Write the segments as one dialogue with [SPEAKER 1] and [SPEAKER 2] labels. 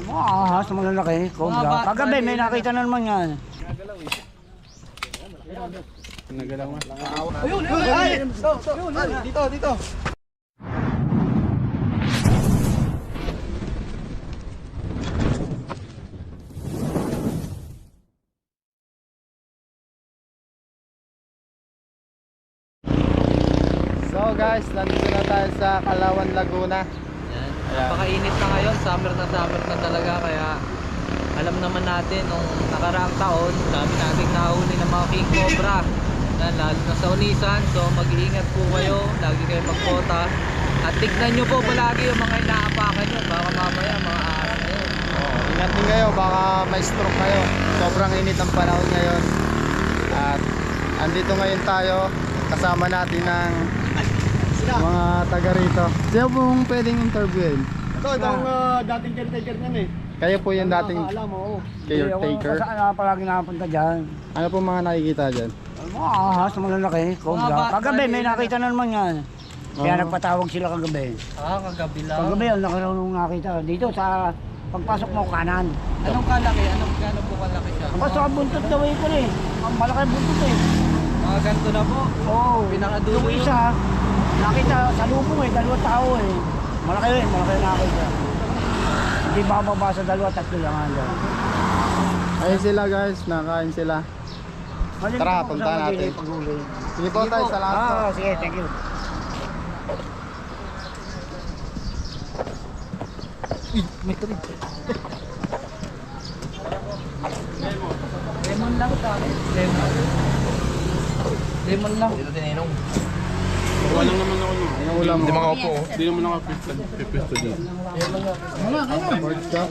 [SPEAKER 1] Mga ahas na malalaki, cobra. Kagabi may nakita na naman yan.
[SPEAKER 2] Nagalaw nga.
[SPEAKER 3] Ayun, ay! Dito.
[SPEAKER 2] So guys, nandito na tayo sa Kalawan, Laguna.
[SPEAKER 4] Yan. Napakainit na ngayon, summer na talaga, kaya alam naman natin nung nakaraang taon, dami nating nahuli ng mga king cobra. Yan, lalo na sa Unisan, so mag-iingat po kayo, lagi kayo magpota. At tignan nyo po palagi yung mga inaapakan nyo, baka mamaya mga ahas na yun.
[SPEAKER 2] Ingat din kayo, baka may stroke kayo. Sobrang init ang panahon ngayon. At andito ngayon tayo, kasama natin ng mga taga rito. Sino pong pwedeng interviewin?
[SPEAKER 3] Ito, itong dating caretaker niyan eh.
[SPEAKER 2] Kayo po yung dating
[SPEAKER 3] Alam mo,
[SPEAKER 2] caretaker.
[SPEAKER 1] Saan palagi nakapunta dyan?
[SPEAKER 2] Ano po mga nakikita dyan?
[SPEAKER 1] Mga ahas na malalaki, cobra. Kagabi may nakita na naman yan. Kaya
[SPEAKER 2] Oo.
[SPEAKER 1] nagpatawag sila kagabi.
[SPEAKER 4] Kagabi lang.
[SPEAKER 1] Kagabi ang laki raw nung nakita. Dito sa pagpasok mo kanan.
[SPEAKER 4] Anong kalaki? Gano'n po kalaki siya?
[SPEAKER 1] Basta buntot daw ko eh. Ang malaki buntot eh.
[SPEAKER 4] Mga ganito na po.
[SPEAKER 1] Oo.
[SPEAKER 4] Pinakadulo
[SPEAKER 1] Yung isa, nakita sa lubong eh, dalawa tao eh. Malaki nakita. Hindi bababa sa dalawa, tatlo lang hanggang.
[SPEAKER 2] Ayun sila guys, nakain sila. Tara, punta natin. Sige po tayo, salamat po.
[SPEAKER 1] Sige, thank you.
[SPEAKER 4] May tuloy. Lemon lang sa akin. Lemon lang. Dito tininong.
[SPEAKER 5] Walang naman ako no.
[SPEAKER 2] Anong ulam
[SPEAKER 5] Hindi
[SPEAKER 2] mo?
[SPEAKER 5] makaupo. Hindi naman nakapisto dito.
[SPEAKER 2] Pork chop?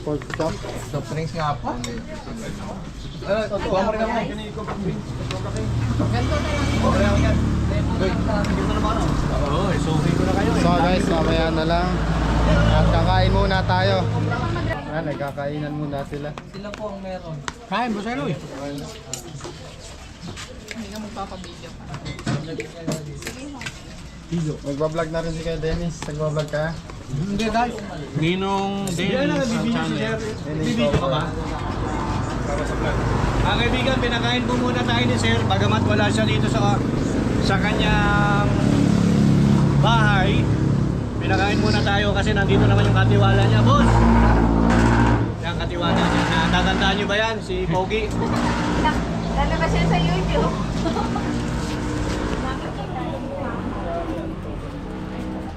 [SPEAKER 2] Pork chop?
[SPEAKER 4] Soft drinks nga po.
[SPEAKER 3] kuha mo rin ako.
[SPEAKER 2] So guys, mamaya na lang. At kakain muna tayo. Nagkakainan muna sila.
[SPEAKER 4] Sila po ang meron.
[SPEAKER 1] Kain, buselo eh.
[SPEAKER 2] Magbablog na rin si kay Dennis. Nagbablog ka?
[SPEAKER 1] Hindi guys.
[SPEAKER 5] Ninong Dennis sa channel.
[SPEAKER 2] Video ka ba?
[SPEAKER 3] Mga kaibigan, pinakain po muna tayo ni Sir. Bagamat wala siya dito sa kanyang bahay. Pinakain muna tayo kasi nandito naman yung katiwala niya. Boss! Yan katiwala niya. Natatandaan niyo ba yan? Si Pogi.
[SPEAKER 6] Lalabas yan sa YouTube.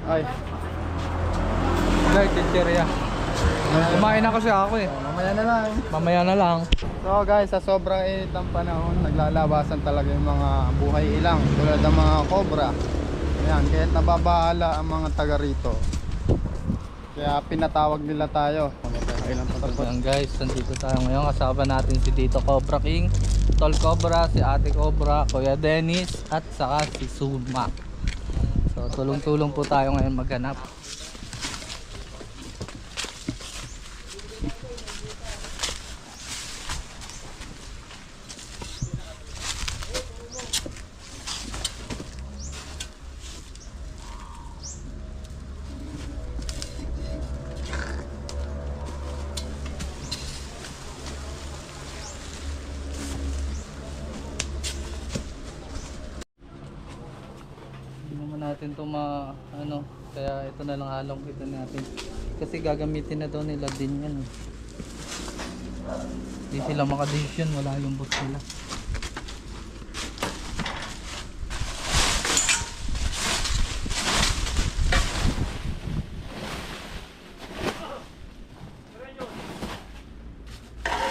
[SPEAKER 2] Ay.
[SPEAKER 4] Guys, chicheria. Kumain na kasi ako eh.
[SPEAKER 2] Mamaya na lang.
[SPEAKER 4] Mamaya na lang.
[SPEAKER 2] So guys, sa sobrang init ng panahon, naglalabasan talaga yung mga buhay ilang tulad ng mga cobra. Ayan, kahit nababahala ang mga taga rito. Kaya pinatawag nila tayo.
[SPEAKER 4] Ayan guys, nandito tayo ngayon. Kasama natin si Tito Cobra King, Tol Cobra, si Ate Cobra, Kuya Dennis, at saka si Suma. So tulong-tulong po tayo ngayon maghanap. Natin to kaya ito na lang halong kita natin kasi gagamitin na daw nila din yan. Hindi sila makadesisyon, wala yung boss nila.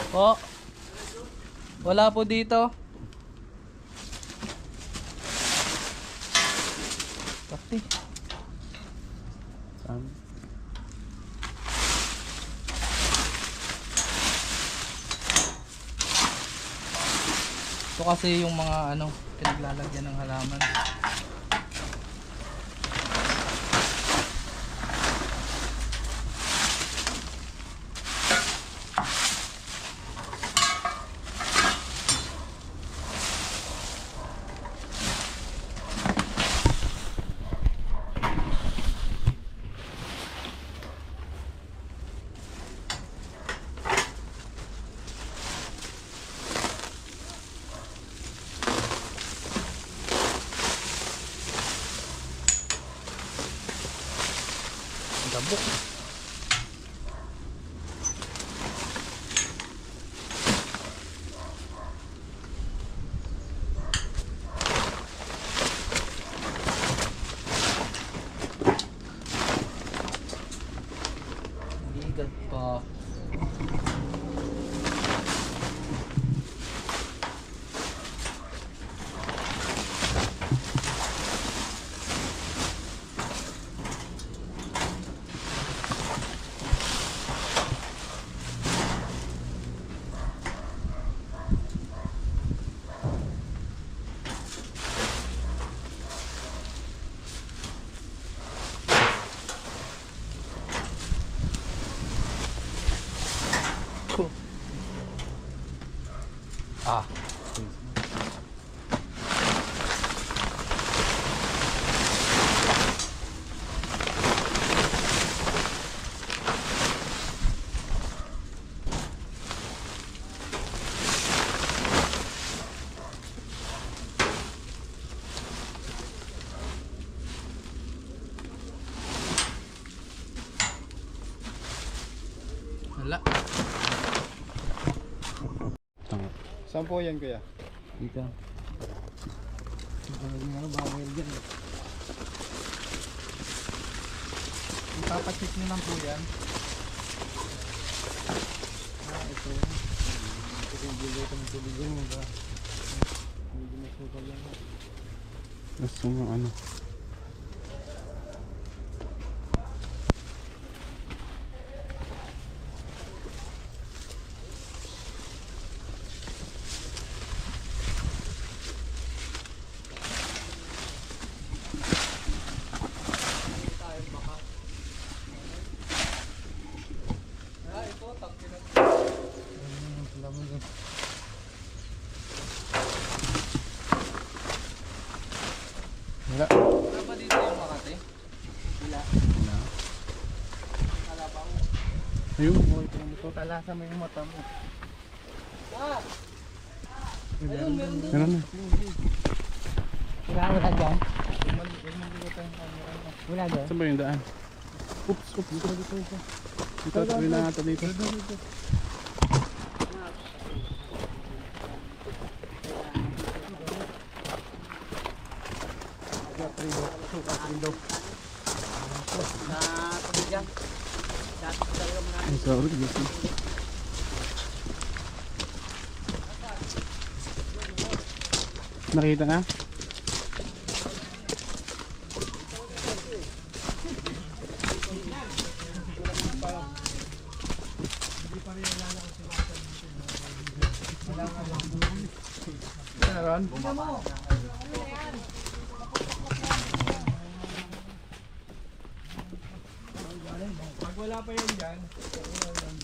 [SPEAKER 4] Po, wala po dito. Pati. Ito kasi yung mga pinaglalagyan ng halaman.
[SPEAKER 1] Sabok.
[SPEAKER 4] Bigat pa. Ah. Wala.
[SPEAKER 2] Saan po yan kuya?
[SPEAKER 4] Dito.
[SPEAKER 2] Ipapacheck nyo lang po yan.
[SPEAKER 5] Gusto mo ano?
[SPEAKER 2] Wala.
[SPEAKER 4] Wala ba dito yung Makati?
[SPEAKER 5] Ayun.
[SPEAKER 2] Talasa mo yung mata mo.
[SPEAKER 4] Ayun, meron doon.
[SPEAKER 5] Ano na?
[SPEAKER 1] Wala dyan.
[SPEAKER 5] Saan ba yung daan? Oops, oops. Dito. Dito, tabi na natin dito. Ay, sorry. Nakita na?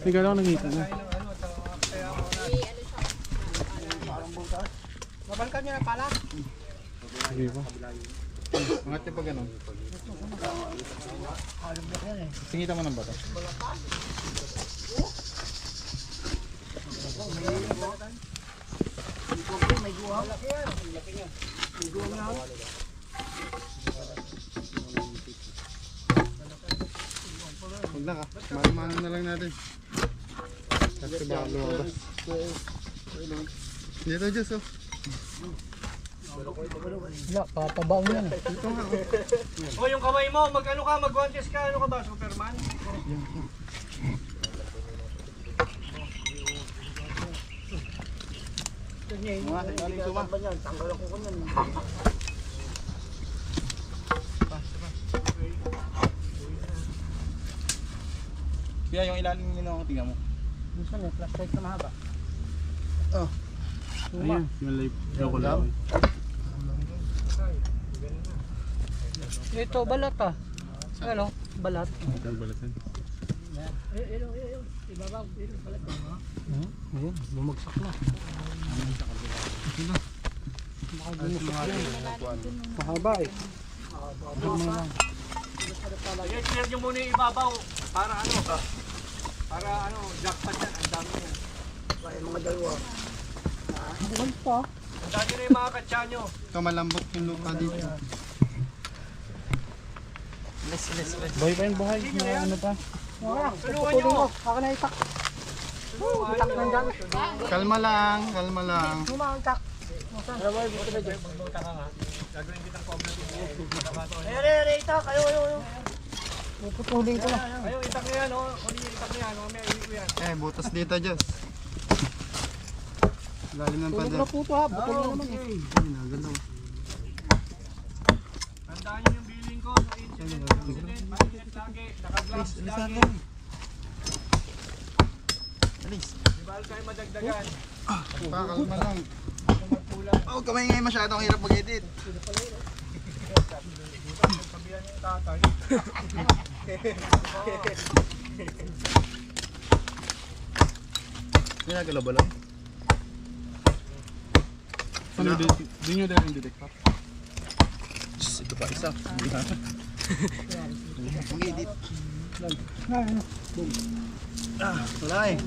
[SPEAKER 5] Ikaw lang nakita na.
[SPEAKER 1] Mabangka niya na pala.
[SPEAKER 5] Sige pa.
[SPEAKER 2] Angat niya pa ganun. Singita mo ng bato. Huwag na ka. Malumanan na lang natin. Kasi baka lumabas. Dito, Diyos, oh.
[SPEAKER 1] Wala, papabaw yan.
[SPEAKER 3] O yung kamay mo, mag-ano ka, mag-contest ka, ano ka ba, Superman?
[SPEAKER 1] Tanggal ako ko yan.
[SPEAKER 2] Kaya yung ilalim nyo na, tingnan mo.
[SPEAKER 1] Minsan may flashlight na mahaba.
[SPEAKER 5] Ayun, yung live. Joke lang.
[SPEAKER 1] Ito, balat ah. Ano? Balat.
[SPEAKER 5] Ang balatan.
[SPEAKER 1] Ibabaw. Balat. Ayun, bumagsak na. Mahaba eh.
[SPEAKER 3] Yes, clear nyo muna yung ibabaw. Para ano, jackpot yan, ang dami yan.
[SPEAKER 1] Mga dalawa. Bukan pa.
[SPEAKER 3] Ang dami na yung mga katsa nyo.
[SPEAKER 2] Ito malambot yung lupa dito.
[SPEAKER 5] Buhay pa yun, buhay. Ano pa?
[SPEAKER 1] Putulin mo. Baka na itak. Itak nandyan.
[SPEAKER 2] Kalma lang, kalma lang.
[SPEAKER 1] Itak. Ere, itak. Ayo. Putulin ko na.
[SPEAKER 3] Ayun, itak na yan, oh. Uli yung itak na yan, oh. May ayun ko yan.
[SPEAKER 2] Butas dito, Diyos. Lalim ng
[SPEAKER 1] Tulog
[SPEAKER 2] pader.
[SPEAKER 1] na puto ha. Putulin naman eh.
[SPEAKER 2] Ay, nagalaw.
[SPEAKER 3] Tandaan niyo yung billing ko. No incident, mainit lagi. Naka-gloves lagi.
[SPEAKER 2] Alis.
[SPEAKER 3] Di ba kayo madagdagan?
[SPEAKER 2] Kalma lang. Oh, kamay ngayon masyadong hirap mag-edit.
[SPEAKER 3] Sabihan niyo yung tatay.
[SPEAKER 2] Ginagalaw ba lang?
[SPEAKER 5] Ano, di nyo dahil yung detector?
[SPEAKER 2] Ito pa isa. Mag-edit. Wala eh.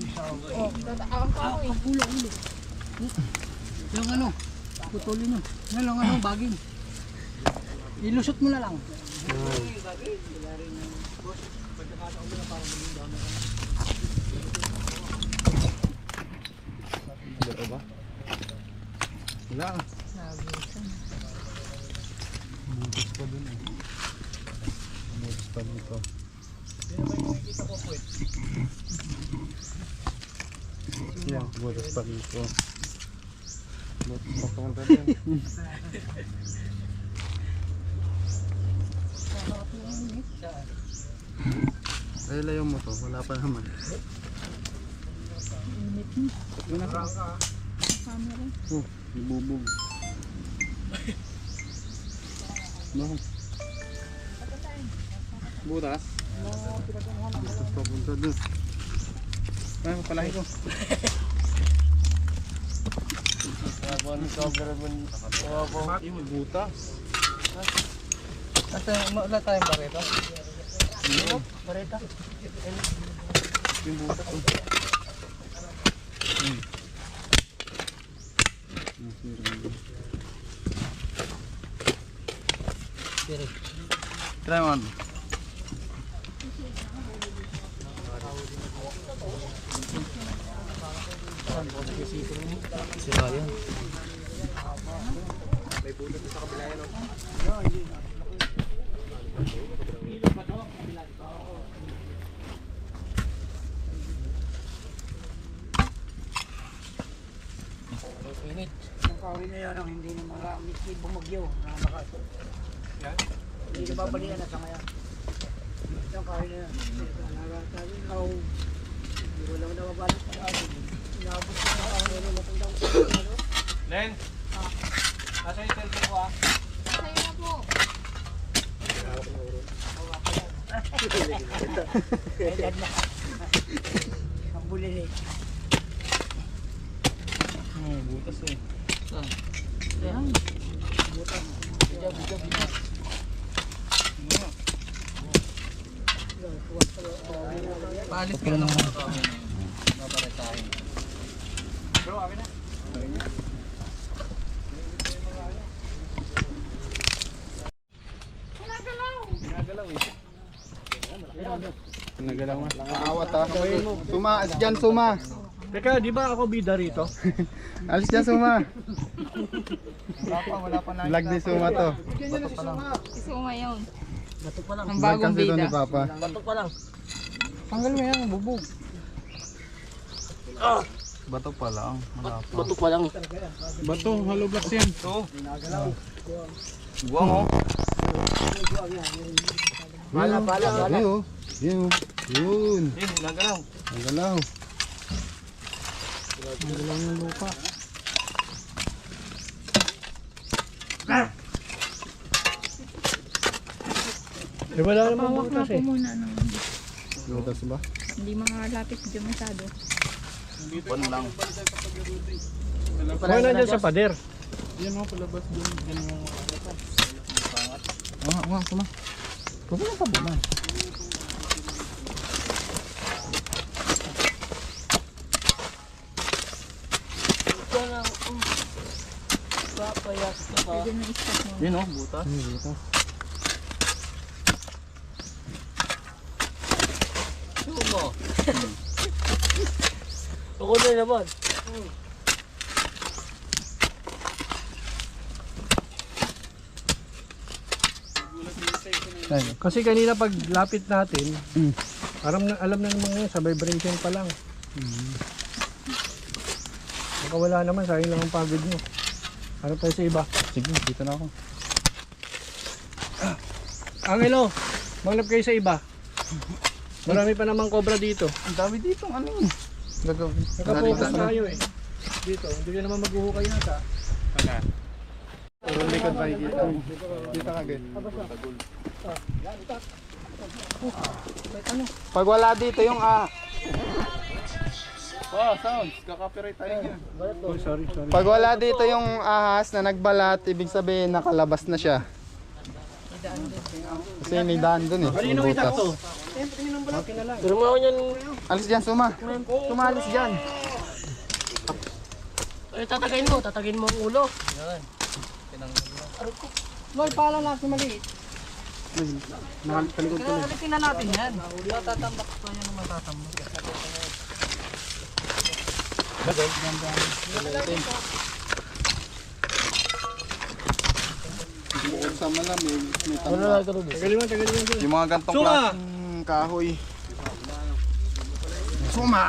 [SPEAKER 1] Yung ano, putulin mo. Yan lang ano, baging. Ilusot mo na lang.
[SPEAKER 2] Wala. Butas pa dito. Yan, butas pa dito. Butas pa pumunta din. Ay, layo mo to. Wala pa naman. Oh, ibubog. No.
[SPEAKER 5] Butas?
[SPEAKER 2] Butas pa punta doon.
[SPEAKER 5] Ay, papalahin ko. Yung butas.
[SPEAKER 4] Wala tayong barito.
[SPEAKER 1] Bareta.
[SPEAKER 5] Yung butas. Oh.
[SPEAKER 2] Try one.
[SPEAKER 4] Sila yan.
[SPEAKER 1] Ang kawin na yan ang hindi na maramit. Hindi bumagyo. Nakakaso. Hindi na babalikan na sa ngayon. Ang kawin na yan. Nakakasabi na hindi ko lang nababalik pa natin. Inabot ko na ako na matandang ano.
[SPEAKER 3] Len! Nasa yung cellphone ko ah.
[SPEAKER 6] Sa'yo na po.
[SPEAKER 1] Edad na. Ang bulilit.
[SPEAKER 5] Butas eh.
[SPEAKER 1] Yan. Butas. Bijab.
[SPEAKER 4] Paalis ka na naman. Babaretahin.
[SPEAKER 3] Bro, akin na.
[SPEAKER 5] Nagalaw nga.
[SPEAKER 2] Nakawat ha. Suma, alis dyan, suma.
[SPEAKER 3] Teka, di ba ako bida rito?
[SPEAKER 2] Alis dyan, suma.
[SPEAKER 3] Wala pa na.
[SPEAKER 2] Vlog ni suma to.
[SPEAKER 6] Gusto ko ngayon.
[SPEAKER 1] Batok pa lang.
[SPEAKER 6] Ang
[SPEAKER 2] Vlog
[SPEAKER 6] bagong
[SPEAKER 2] kasi to ni
[SPEAKER 6] bida.
[SPEAKER 2] Papa.
[SPEAKER 1] Batok pa lang.
[SPEAKER 2] Tanggal mo yan, bubog. Bato pa lang.
[SPEAKER 1] Batok pa lang.
[SPEAKER 5] Bato, hollow blocks yan.
[SPEAKER 2] Buwang oh.
[SPEAKER 1] Bala.
[SPEAKER 2] Yun oh. Yun. Yun.
[SPEAKER 3] Nagalaw.
[SPEAKER 2] Ang galaw.
[SPEAKER 3] Eh, wala namang
[SPEAKER 6] Pawak na
[SPEAKER 3] butas
[SPEAKER 6] po
[SPEAKER 3] eh.
[SPEAKER 6] muna.
[SPEAKER 2] Butas ba?
[SPEAKER 6] Hindi makalapit dyan masyado.
[SPEAKER 3] Kung nandiyan sa pader.
[SPEAKER 5] Yan mo, palabas dun. Yan mo.
[SPEAKER 2] Oo, suma. Pwede na pa ba man?
[SPEAKER 6] Pwede na i-stop mo.
[SPEAKER 2] Yun oh, butas. Butas.
[SPEAKER 1] Ako na naman.
[SPEAKER 3] Kasi kanina pag lapit natin, alam na naman ngayon, sa vibration pa lang. Baka wala naman, sayang lang ang pagod nyo. Harap tayo sa iba.
[SPEAKER 5] Sige, dito na ako.
[SPEAKER 3] Angelo, manglap kayo sa iba. Marami pa namang cobra dito.
[SPEAKER 2] Ang dami dito, ano yun? Gagawin.
[SPEAKER 3] Nakapokus tayo eh. Dito, hindi ka naman maghuhukay nata.
[SPEAKER 2] Ang likod ba dito? Dito kagad. Pag wala dito yung Oh, sounds. Kaka-copyright tayo niya.
[SPEAKER 3] Oh, sorry.
[SPEAKER 2] Pag wala dito yung ahas na nagbalat, ibig sabihin nakalabas na siya. Kasi may daan dun eh.
[SPEAKER 3] Kanino
[SPEAKER 2] yung
[SPEAKER 3] itak
[SPEAKER 2] butas.
[SPEAKER 3] to? Okay na lang.
[SPEAKER 2] Alis dyan, Suma. Tumalis dyan.
[SPEAKER 1] Ay, tatagayin mo ang ulo. Loy, pala natin maliit.
[SPEAKER 2] Nakalikod ko na.
[SPEAKER 1] Alikin na natin yan.
[SPEAKER 4] Matatambak pa yan ang matatambak.
[SPEAKER 2] Sa malamig, may tambak.
[SPEAKER 3] Tagalin mo.
[SPEAKER 2] Yung mga gantong
[SPEAKER 3] Suma!
[SPEAKER 2] klaseng kahoy. Suma!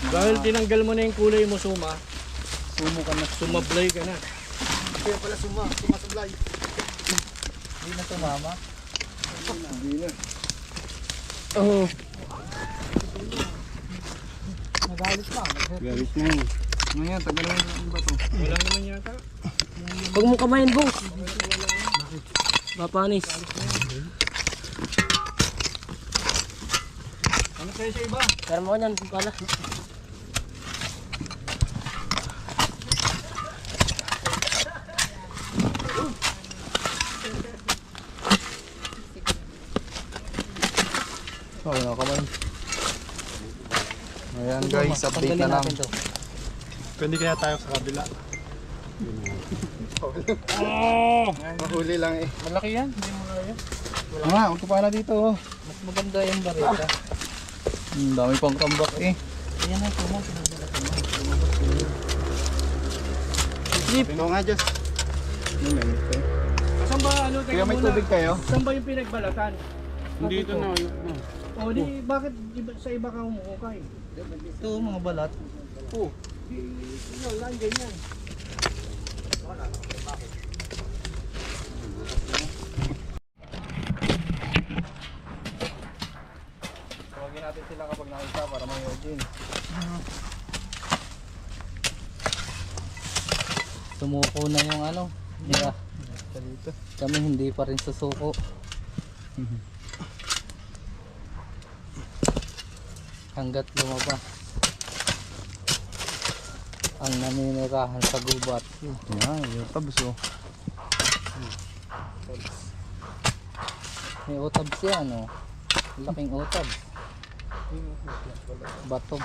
[SPEAKER 3] Dahil tinanggal mo na yung kulay mo, Suma,
[SPEAKER 2] Sumo ka na.
[SPEAKER 3] sumablay ka na.
[SPEAKER 2] Kaya pala sumasablay.
[SPEAKER 4] Hindi na tumama.
[SPEAKER 2] Hindi na.
[SPEAKER 3] Oo.
[SPEAKER 5] Galit na yun.
[SPEAKER 2] Ano yan? Tagal naman yung bato.
[SPEAKER 3] Wala naman yata.
[SPEAKER 1] Huwag mo kamayin, boss. Mapanis.
[SPEAKER 3] Ano kayo sa iba?
[SPEAKER 1] Pero mo yan, pala.
[SPEAKER 2] Oh, wala ka man. Ayan guys, update na lang.
[SPEAKER 5] Pwede kaya tayo sa kabila.
[SPEAKER 2] Mahuli lang eh.
[SPEAKER 4] Malaki yan, hindi mo kaya.
[SPEAKER 2] Nga, huwag ko pala dito. Oh.
[SPEAKER 4] Mas maganda yung barita.
[SPEAKER 2] Dami pang tambak eh.
[SPEAKER 4] Ayan ang tumang.
[SPEAKER 2] Ito nga, Diyos.
[SPEAKER 3] Saan ba, ano,
[SPEAKER 2] Kaya
[SPEAKER 3] teka
[SPEAKER 2] may
[SPEAKER 3] muna.
[SPEAKER 2] tubig kayo?
[SPEAKER 3] Saan ba yung pinagbalatan?
[SPEAKER 5] Dito na.
[SPEAKER 3] O di, bakit sa iba ka humukay?
[SPEAKER 4] Ito, mga balat.
[SPEAKER 3] Yun lang, ganyan.
[SPEAKER 2] Tawagin natin sila kapag nakita para may din.
[SPEAKER 4] Sumuko na yung ano. Yeah.
[SPEAKER 2] Dito.
[SPEAKER 4] Kami hindi pa rin susuko. Hanggat lumabas ang naninirahan sa gubat.
[SPEAKER 2] Yan, yung tabs oh.
[SPEAKER 4] May utabs yan, oh. Laking utabs. Bato.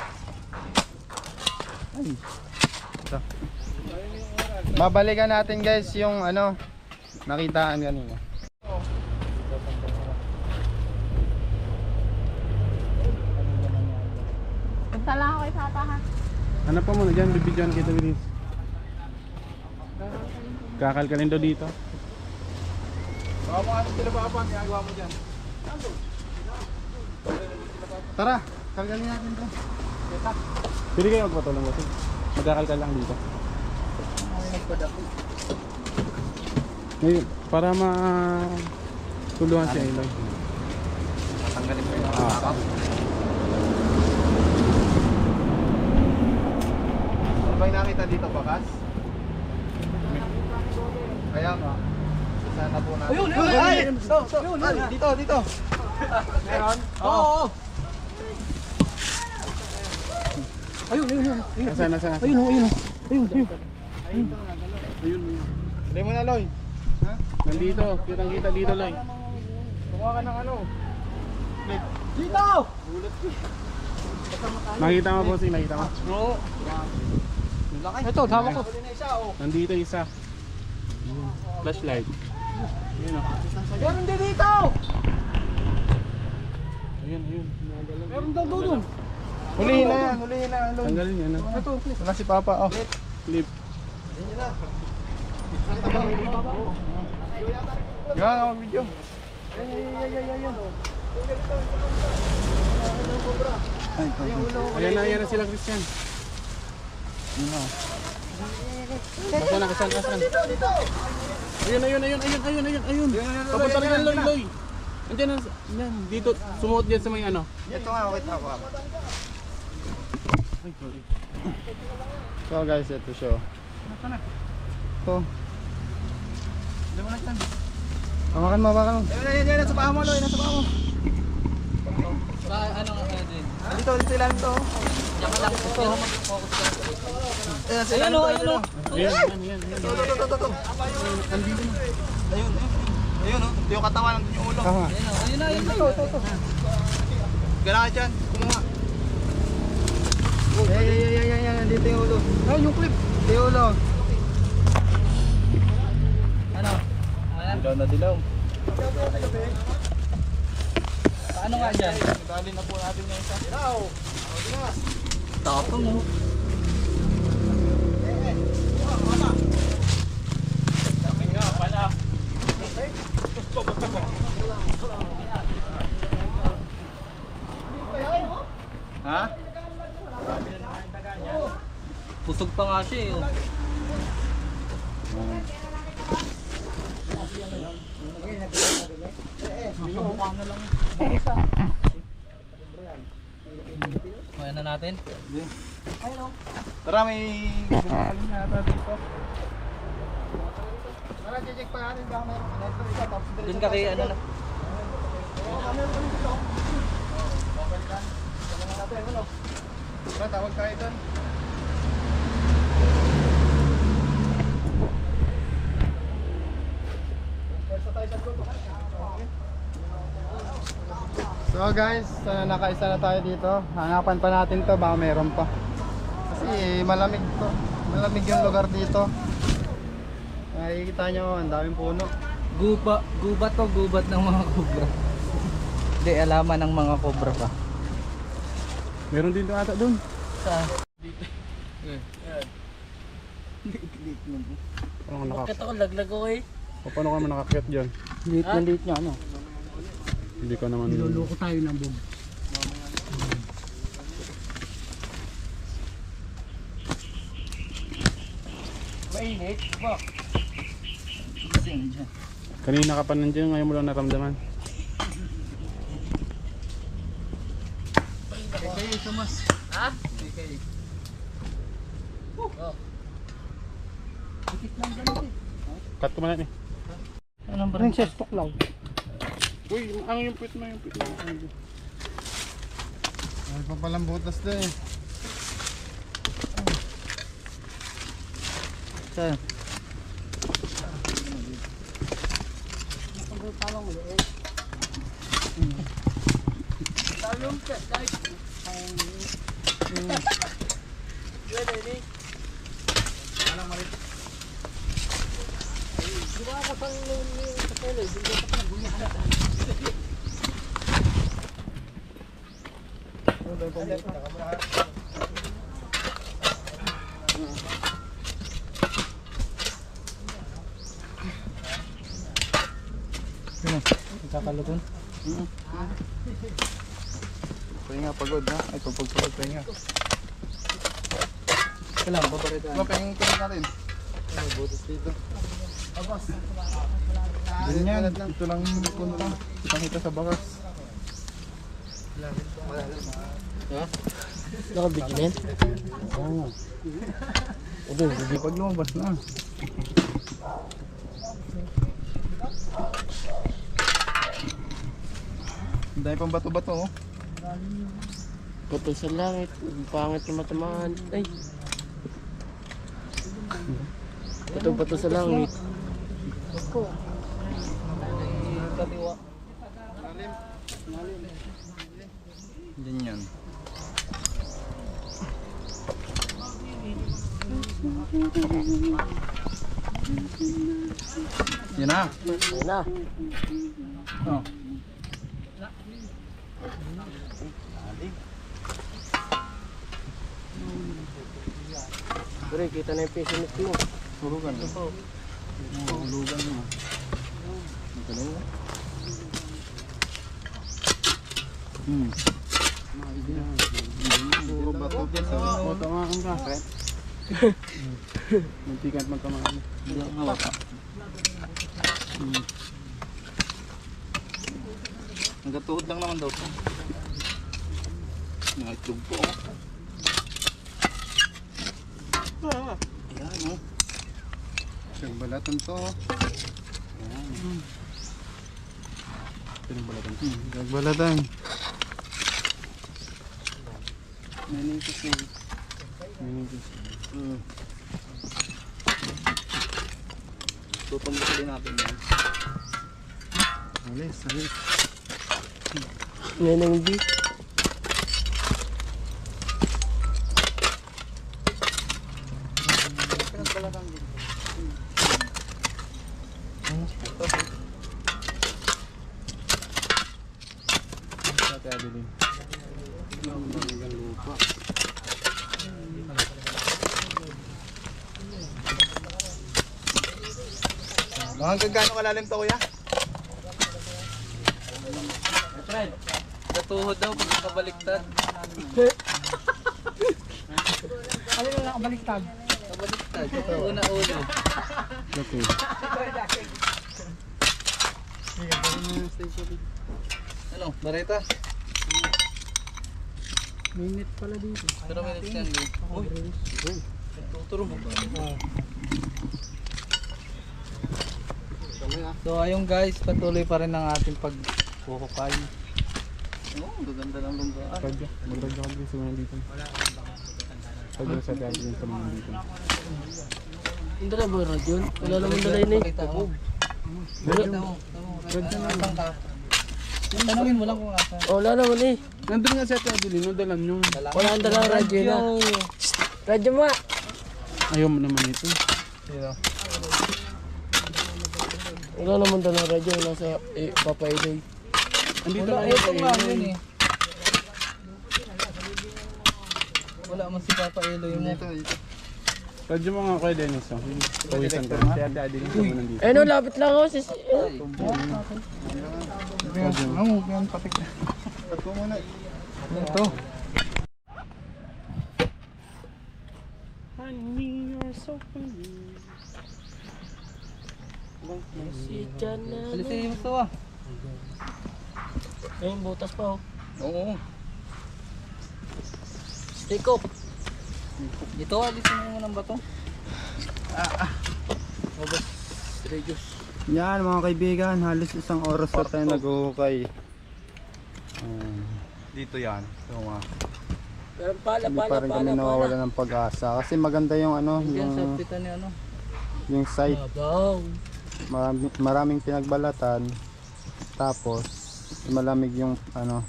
[SPEAKER 2] Babalikan natin guys yung ano, nakitaan kanina.
[SPEAKER 6] Punta lang ako kay Papa, ha?
[SPEAKER 5] Hanap pa muna dyan, bibidyoan kita Willis. Kakalkalin daw dito.
[SPEAKER 2] Baka mo ano sila pa ang ginagawa mo dyan. Tara, kalgalin natin to.
[SPEAKER 5] Pwede kayo magpatulong kasi. Magkakalkal lang dito. Ngayon, para matulungan si Eloy.
[SPEAKER 2] Tatanggalin mo yung
[SPEAKER 5] Ah.
[SPEAKER 2] Ano ba yung nakita dito, Bakas? Kaya nga. Sana po natin.
[SPEAKER 3] Ayun!
[SPEAKER 2] Dito. Meron?
[SPEAKER 3] Oo!
[SPEAKER 5] Nasaan?
[SPEAKER 2] Hindi mo na, Loy.
[SPEAKER 5] Nandito, kitang-kita dito lang.
[SPEAKER 2] Kuha ka ng ano.
[SPEAKER 3] Dito!
[SPEAKER 5] Nakita mo po, nakita mo.
[SPEAKER 2] Oo.
[SPEAKER 3] Ito, tama ko.
[SPEAKER 5] Nandito isa. Flashlight.
[SPEAKER 3] Meron din dito!
[SPEAKER 5] Ayun. Ayun, nagalaw.
[SPEAKER 1] Meron daw doon.
[SPEAKER 2] Hulihin na yan, hulihin na. Alon.
[SPEAKER 5] Tanggalin yan.
[SPEAKER 1] Ito, please.
[SPEAKER 2] Wala si Papa, oh.
[SPEAKER 5] Clip.
[SPEAKER 2] Yan, oh, video.
[SPEAKER 5] Ayan na sila, Christian. Kasan? Ayun. Papunta rin ng Loy. Andiyan na, yan, dito, sumuot dyan sa may ano.
[SPEAKER 2] Ito nga, wait ako.
[SPEAKER 5] Ay, sorry.
[SPEAKER 2] So guys, ito siya. Ito. Hawakan mo.
[SPEAKER 1] Yan, nasa paa mo, Loy. Nasa paa mo.
[SPEAKER 4] Ano nga kaya din?
[SPEAKER 1] Dito lang to.
[SPEAKER 4] Diyan ka lang. Pero mag-focus ka.
[SPEAKER 1] Ayun, ayun.
[SPEAKER 5] Ayan.
[SPEAKER 1] Ito. Ayun, oh. Ito yung katawan, nandun yung ulo.
[SPEAKER 2] Tama.
[SPEAKER 4] Ayun na.
[SPEAKER 1] Ito. Gala ka dyan, kumuha.
[SPEAKER 2] Yan, nandito yung ulo.
[SPEAKER 1] Ayun, yung clip.
[SPEAKER 2] Ito yung ulo.
[SPEAKER 4] Ano? Ayan.
[SPEAKER 2] Dilaw na dilaw.
[SPEAKER 4] Paano nga dyan?
[SPEAKER 1] Dali na po natin yung isa.
[SPEAKER 4] Tapos mo.
[SPEAKER 2] Ha?
[SPEAKER 4] Pusog pa nga siya eh. Oh. Kaya na natin.
[SPEAKER 2] Tara, may bumakalin na ata dito. Tara, check pa natin baka meron ka nito. Isa, tapos
[SPEAKER 4] Doon ka kay ano na.
[SPEAKER 2] Tara, tawag tayo doon. So guys, nakaisa na tayo dito. Hanapan pa natin to, baka meron pa. Kasi malamig to. Malamig yung lugar dito. Nakikita nyo, ang daming puno.
[SPEAKER 4] Gubat ng mga kobra. Hindi, alaman ng mga kobra pa.
[SPEAKER 5] Meron din doon ata doon.
[SPEAKER 4] Sa
[SPEAKER 5] Paano
[SPEAKER 4] ako laglag ko eh.
[SPEAKER 5] paano ka man nakakyat dyan?
[SPEAKER 1] Liit niya, ano?
[SPEAKER 5] Hindi ka naman...
[SPEAKER 1] Niluluko tayo ng bum. Mainit? Ba?
[SPEAKER 5] Kanina ka pa nandiyan, ngayon mo lang naramdaman.
[SPEAKER 1] Kayo, Tomas.
[SPEAKER 4] Ha?
[SPEAKER 5] Cut ko man eh.
[SPEAKER 4] Anong ba?
[SPEAKER 1] Princess talk lang.
[SPEAKER 5] Uy, ang yung pit mo.
[SPEAKER 2] Ay pa palang butas doon eh.
[SPEAKER 4] Saan? Kakalugon?
[SPEAKER 2] Pahinga, pagod ha? Ay, pagod, pahinga.
[SPEAKER 4] Kailangan pa rin tayo.
[SPEAKER 2] Pahingin na rin. Ay, butas dito. Ganyan, ito lang punta. Kita sa bakas.
[SPEAKER 1] Nakabigilin?
[SPEAKER 2] Oo. Odo, hindi pag lumabas na. Ang dami pang bato-bato oh.
[SPEAKER 1] Puto sa langit. Pangit na matamaan. Ay. Puto sa langit.
[SPEAKER 4] Katiwa.
[SPEAKER 2] Ganyan. Yan na.
[SPEAKER 1] Ayun na.
[SPEAKER 2] Oh.
[SPEAKER 5] Pre, kita na yung peso mo.
[SPEAKER 2] Hulugan. Hulugan mo. Dalawa. Puro bato.
[SPEAKER 5] Matamaan ka. Muntikan magtamaan.
[SPEAKER 2] Hindi ako hawak. Hanggang tuhod lang naman daw ito. Mga itlog po. Ayan o. Pinagbalatan to. Ayan. Pinagbalatan. Meningitis yun. Meningitis. Tutumbok din natin yan. Alis, alis.
[SPEAKER 5] Yan ang beat.
[SPEAKER 2] Pinagbalatan din.
[SPEAKER 5] Ate Adeline.
[SPEAKER 2] Ang lupa. Mga gagano kalalim to kuya?
[SPEAKER 4] Natuhod daw pag nakabaliktad.
[SPEAKER 1] Ano na nakabaliktad?
[SPEAKER 4] Kabaliktad. Una ulo. Ano? Bareta?
[SPEAKER 1] Minute pala dito.
[SPEAKER 4] Pero minutes yan eh. Uy. Tuturo mo ba? So ayun guys, patuloy pa rin ang ating pagkuhukay.
[SPEAKER 2] Oo, gaganda lang lumbaan.
[SPEAKER 5] Magdagdag ka din sa mga dito. Pag sa Ate Adeline sa mga dito.
[SPEAKER 1] Hindi na ba radyo? Wala naman dalay na
[SPEAKER 4] Pakita mo. Pakita mo. Asan ka? Tanungin mo lang kung asan.
[SPEAKER 1] Wala naman eh.
[SPEAKER 5] Nandun nga si Ate Adeline, no, dalan nyo.
[SPEAKER 1] Wala ang dalang radyo na. Radyo mo.
[SPEAKER 5] Ayaw mo naman ito.
[SPEAKER 4] Sino?
[SPEAKER 1] Wala naman dalang radyo. Nasa Papa Eloy.
[SPEAKER 5] Andito
[SPEAKER 4] Wala,
[SPEAKER 5] lang
[SPEAKER 4] ito
[SPEAKER 5] yung
[SPEAKER 4] nga yun eh. Wala man si Papa Eloy mo.
[SPEAKER 2] Dito, dito.
[SPEAKER 5] Radyo mo nga kay Dennis. Oh. Pawisan ka. Si Ate Adeline sa mga nandito.
[SPEAKER 1] Eh no, lapit lang ako.
[SPEAKER 5] Radyo mo. Yan patik.
[SPEAKER 2] Cut mo muna.
[SPEAKER 4] Ito.
[SPEAKER 5] Honey, you're so funny.
[SPEAKER 1] Si Jan na.
[SPEAKER 4] Alisin mo ito ah.
[SPEAKER 1] Ayun, butas pa oh.
[SPEAKER 4] Oo.
[SPEAKER 1] Stick up.
[SPEAKER 4] Ito, alisin mo ng bato.
[SPEAKER 2] Yan mga kaibigan, halos isang oras na tayo nag-uhukay. Dito yan. So,
[SPEAKER 1] Pero pala,
[SPEAKER 2] hindi pa rin kami nawawala ng pag-asa. Kasi maganda yung ano,
[SPEAKER 4] Diyan sa
[SPEAKER 2] yung,
[SPEAKER 4] pitan ni ano.
[SPEAKER 2] yung site.
[SPEAKER 1] Babaw.
[SPEAKER 2] Maraming pinagbalatan. Tapos, malamig yung ano,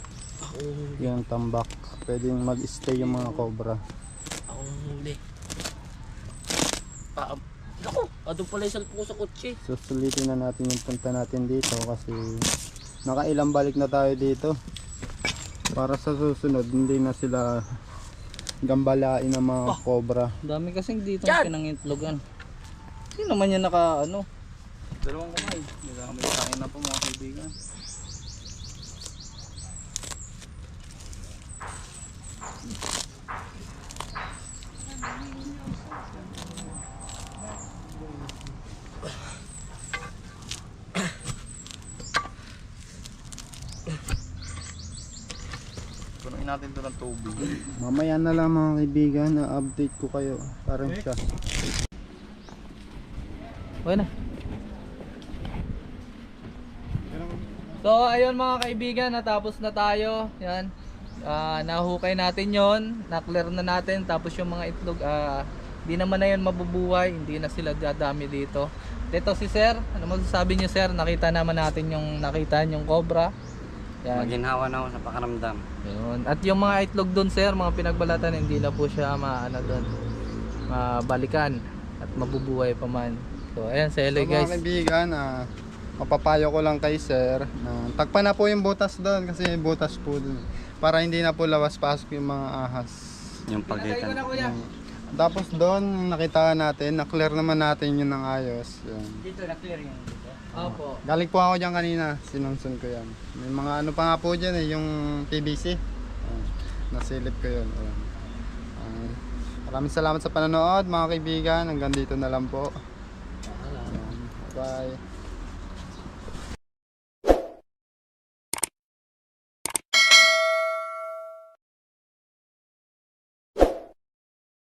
[SPEAKER 2] yung tambak. Pwedeng mag-stay yung mga cobra.
[SPEAKER 1] Akong huli. Ako, adun pala yung salpo ko sa kotse.
[SPEAKER 2] So sulitin na natin yung punta natin dito kasi nakailang balik na tayo dito. Para sa susunod hindi na sila gambalain ng mga cobra.
[SPEAKER 4] Dami kasing dito
[SPEAKER 1] Yan!
[SPEAKER 4] pinangitlogan. Hindi naman yan naka ano.
[SPEAKER 2] Dalawang kamay. Hindi na kami kain na po mga kaibigan. Punuin natin ito ng tubig. Mamaya na lang mga kaibigan, na-update ko kayo. Parang siya.
[SPEAKER 4] Okay na. So ayun mga kaibigan, natapos na tayo. Yan. Nahukay natin yon, na-clear na natin. Tapos yung mga itlog, di naman na yun mabubuhay. Hindi na sila dadami dito. Dito si Sir, ano masasabi niyo Sir? Nakita naman natin yung yung cobra. Yan.
[SPEAKER 7] Maginhawa na ako sa pakaramdam.
[SPEAKER 4] Yun. At yung mga itlog doon Sir, mga pinagbalatan, hindi na po siya mabalikan at mabubuhay pa man. So ayan sa Eloy
[SPEAKER 2] So, mga
[SPEAKER 4] guys.
[SPEAKER 2] kaibigan, mapapayo ko lang kay sir na takpan na po yung butas doon kasi may butas po doon para hindi na po lawas-pasok yung mga ahas.
[SPEAKER 3] Yung pagitan.
[SPEAKER 2] Tapos doon nakita natin, na-clear naman natin yun ng ayos. Yun.
[SPEAKER 1] Dito na clear yan.
[SPEAKER 4] Opo.
[SPEAKER 2] Galing po ako dyan kanina, sinunsun ko yan. May mga ano pa nga po dyan eh, yung PVC. Nasilip ko yun. Maraming salamat sa panonood mga kaibigan. Hanggang dito na lang po. Bye.